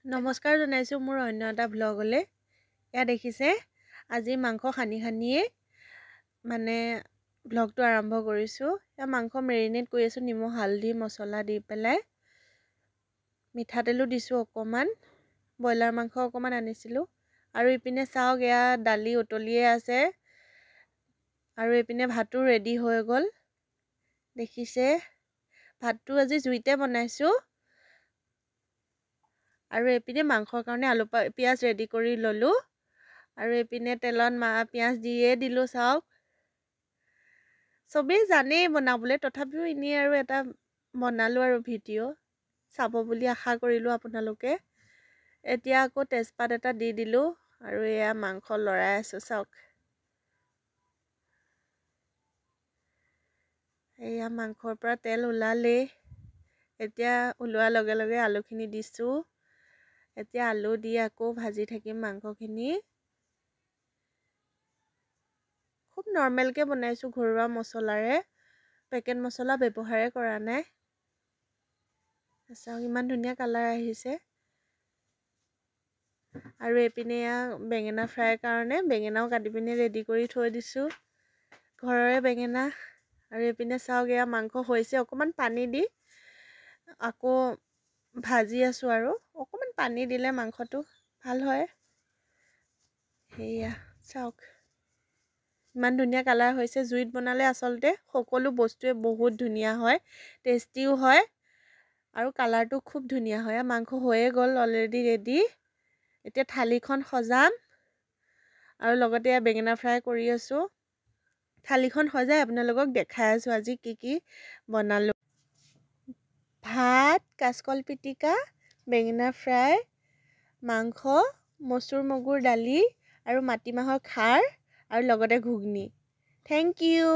নমস্কাৰ জনাইছোঁ মোৰ অন্য এটা ব্লগলৈ। এয়া দেখিছে আজি মাংস খানিয়ে মানে ব্লগটো আৰম্ভ কৰিছোঁ। এয়া মাংস মেৰিনেট কৰি আছোঁ নিমখ হালধি মছলা দি পেলাই। মিঠাতেলো দিছোঁ অকণমান। ব্ৰইলাৰ মাংস অকণমান আনিছিলোঁ। আৰু ইপিনে চাওক এয়া দালি উতলিয়ে আছে। আৰু ইপিনে ভাতো ৰেডি হৈ গ'ল। দেখিছে ভাতটো আজি জুইতে বনাইছোঁ। আৰু এইপিনে মাংসৰ কাৰণে আলু পিঁয়াজ ৰেডি কৰি ল'লোঁ। আৰু এইপিনে তেলত পিঁয়াজ দিয়ে দিলোঁ। চাওক চবেই জানেই বনাবলৈ, তথাপিও এনেই আৰু এটা বনালোঁ আৰু ভিডিঅ' চাব বুলি আশা কৰিলোঁ আপোনালোকে। এতিয়া আকৌ তেজপাত এটা দি দিলোঁ। আৰু এয়া মাংস লৰাই আছোঁ চাওক। এয়া মাংসৰ পৰা তেল ওলালেই। এতিয়া ওলোৱাৰ লগে লগে আলুখিনি দিছোঁ। এতিয়া আলু দি আকৌ ভাজি থাকিম মাংসখিনি। খুব নৰ্মেলকৈ বনাইছোঁ ঘৰুৱা মছলাৰে, পেকেট মছলা ব্যৱহাৰে কৰা নাই। চাওক ইমান ধুনীয়া কালাৰ আহিছে। আৰু এইপিনে বেঙেনা ফ্ৰাইৰ কাৰণে বেঙেনাও কাটি পিনে ৰেডি কৰি থৈ দিছোঁ, ঘৰৰে বেঙেনা। আৰু এইপিনে চাওক এয়া মাংস হৈছে, অকণমান পানী দি আকৌ ভাজি আছোঁ। আৰু অকণমান পানী দিলে মাংসটো ভাল হয়। সেয়া চাওক ইমান ধুনীয়া কালাৰ হৈছে। জুইত বনালে আচলতে সকলো বস্তুৱে বহুত ধুনীয়া হয়, টেষ্টিও হয় আৰু কালাৰটো খুব ধুনীয়া হয়। মাংস হৈয়ে গ'ল অলৰেডি ৰেডি। এতিয়া থালিখন সজাম আৰু লগতে বেঙেনা ফ্ৰাই কৰি আছোঁ। থালিখন সজাই আপোনালোকক দেখাই আছোঁ আজি কি কি বনালোঁ। ভাত, কাচকল পিটিকা, বেঙেনা ফ্ৰাই, মাংস, মচুৰ মগুৰ দালি আৰু মাটিমাহৰ খাৰ আৰু লগতে ঘুগনি। Thank U.